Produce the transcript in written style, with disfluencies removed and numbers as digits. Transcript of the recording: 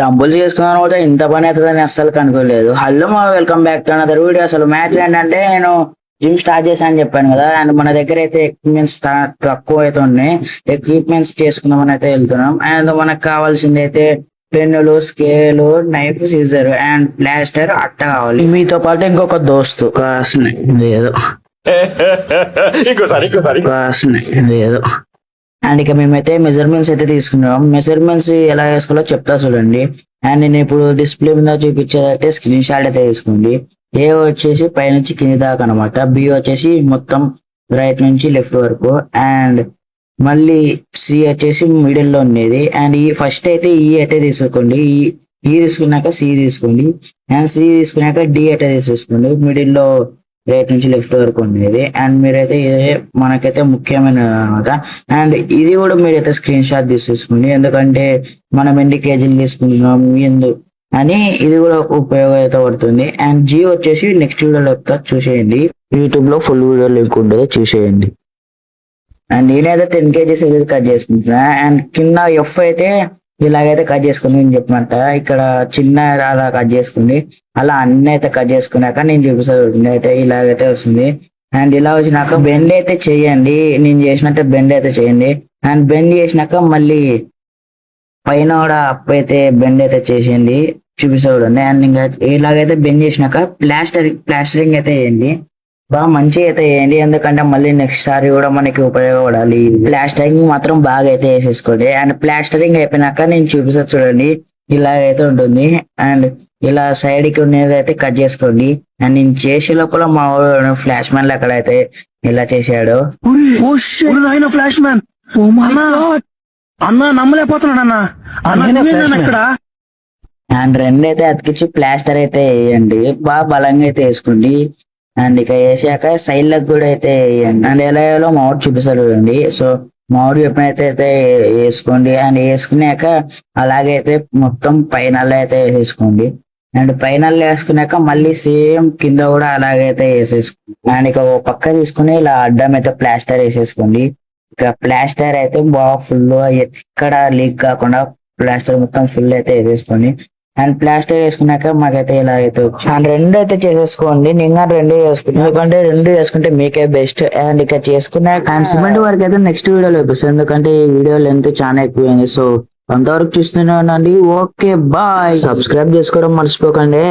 Dumbbells చేసుకున్నాను కూడా ఇంత పని అవుతుందని అస్సలు కనుకోలేదు. హలో మా welcome back to another video. అసలు మ్యాచ్ ఏంటంటే నేను జిమ్ స్టార్ట్ చేశాను అని చెప్పాను కదా, అండ్ మన దగ్గర అయితే ఎక్విప్మెంట్స్ తక్కువ అయితే ఉన్నాయి. ఎక్విప్మెంట్స్ చేసుకుందామని అయితే వెళ్తున్నాం. అండ్ మనకు కావాల్సింది అయితే పెన్నులు, scale, knife, scissor and plaster అట్ట కావాలి. మీతో పాటు ఇంకొక దోస్తు ఏదో ఏదో అండ్ ఇక మేమైతే మెజర్మెంట్స్ అయితే తీసుకున్నాం. మెజర్మెంట్స్ ఎలా వేసుకోవాలో చెప్తా చూడండి. అండ్ నేను ఇప్పుడు డిస్ప్లే మీద చూపించేదైతే స్క్రీన్ షాట్ అయితే తీసుకోండి. ఏ వచ్చేసి పైనుంచి కింది దాకా అనమాట, బి వచ్చేసి మొత్తం రైట్ నుంచి లెఫ్ట్ వరకు, అండ్ మళ్ళీ సి వచ్చేసి మిడిల్ లో ఉండేది. అండ్ ఈ ఫస్ట్ అయితే ఈ అయితే తీసుకోండి, ఈ తీసుకున్నాక సి తీసుకోండి, అండ్ సి తీసుకున్నాక డి అయితే తీసేసుకోండి. మిడిల్ లో రైట్ నుంచి లెఫ్ట్ వరకు ఉండేది. అండ్ మీరైతే ఇదే మనకైతే ముఖ్యమైనది అనమాట. అండ్ ఇది కూడా మీరైతే స్క్రీన్ షాట్ తీసేసుకోండి, ఎందుకంటే మనం ఎన్ని కేజీలు తీసుకుంటున్నాం అని ఇది కూడా ఉపయోగం అయితే పడుతుంది. అండ్ జీ వచ్చేసి నెక్స్ట్ వీడియోలో చెప్తా, చూసేయండి. యూట్యూబ్ లో ఫుల్ వీడియో లింక్ ఉంటుంది, చూసేయండి. అండ్ నేనైతే 10 kgs అయితే కట్ చేసుకుంటున్నా. అండ్ కింద ఎఫ్ అయితే ఇలాగైతే కట్ చేసుకుని నేను చెప్పమంట, ఇక్కడ చిన్న అలా కట్ చేసుకుని అలా అన్ని అయితే కట్ చేసుకున్నాక నేను చూపిస్తాను. అయితే ఇలాగైతే వస్తుంది. అండ్ ఇలా వచ్చినాక బెండ్ అయితే చేయండి, నేను చేసినట్టే బెండ్ అయితే చేయండి. అండ్ బెండ్ చేసినాక మళ్ళీ పైన కూడా అప్ అయితే బెండ్ అయితే చేసేయండి, చూపిస్తా చూడండి. అండ్ ఇంకా ఇలాగైతే బెండ్ చేసినాక ప్లాస్టరింగ్ అయితే వేయండి, బాగా మంచిగా అయితే వేయండి, ఎందుకంటే మళ్ళీ నెక్స్ట్ సారి కూడా మనకి ఉపయోగపడాలి. ప్లాస్టరింగ్ మాత్రం బాగా అయితే వేసేసుకోండి. అండ్ ప్లాస్టరింగ్ అయిపోయినాక నేను చూపిస్తా చూడండి, ఇలాగైతే ఉంటుంది. అండ్ ఇలా సైడ్ కి ఉన్నది అయితే కట్ చేసుకోండి. అండ్ నేను చేసే లోపల మా ఫ్లాష్ మ్యాన్ అక్కడ అయితే ఇలా చేశాడు. ఫ్లాష్ మ్యాన్ అన్నా నమ్మలేకపోతున్నాడు అన్న ఇక్కడ. అండ్ రెండు అయితే అతికించి ప్లాస్టర్ అయితే వేయండి, బాగా బలంగా అయితే వేసుకోండి. అండ్ ఇక వేసాక సైడ్ లకు కూడా అయితే వేయండి. అండ్ ఎలా వేయాలో మామిడి చూపిస్తాడు చూడండి. సో మామిడి ఎప్పుడైతే అయితే వేసుకోండి. అండ్ వేసుకున్నాక అలాగైతే మొత్తం పైన అయితే వేసేసుకోండి. అండ్ పైన వేసుకున్నాక మళ్ళీ సేమ్ కింద కూడా అలాగైతే వేసేసుకోండి. అండ్ ఇక ఓ పక్క తీసుకుని ఇలా అడ్డం అయితే ప్లాస్టర్ వేసేసుకోండి. ఇక ప్లాస్టర్ అయితే బాగా ఫుల్ ఎక్కడ లీక్ కాకుండా ప్లాస్టర్ మొత్తం ఫుల్ అయితే వేసేసుకోండి. అండ్ ప్లాస్టర్ వేసుకున్నాక మాకైతే ఇలా అయితే అండ్ రెండు అయితే చేసేసుకోండి. నేను రెండు చేసుకుంటాను, ఎందుకంటే రెండు చేసుకుంటే మీకే బెస్ట్. అండ్ ఇక చేసుకున్నాక అండ్ సిమెంట్ వరకు అయితే నెక్స్ట్ వీడియోలో చూపిస్తాను, ఎందుకంటే ఈ వీడియో లెంత్ చాలా ఎక్కువైంది. సో అంతవరకు చూస్తున్నానండి. ఓకే బాయ్, సబ్స్క్రైబ్ చేసుకోవడం మర్చిపోకండి.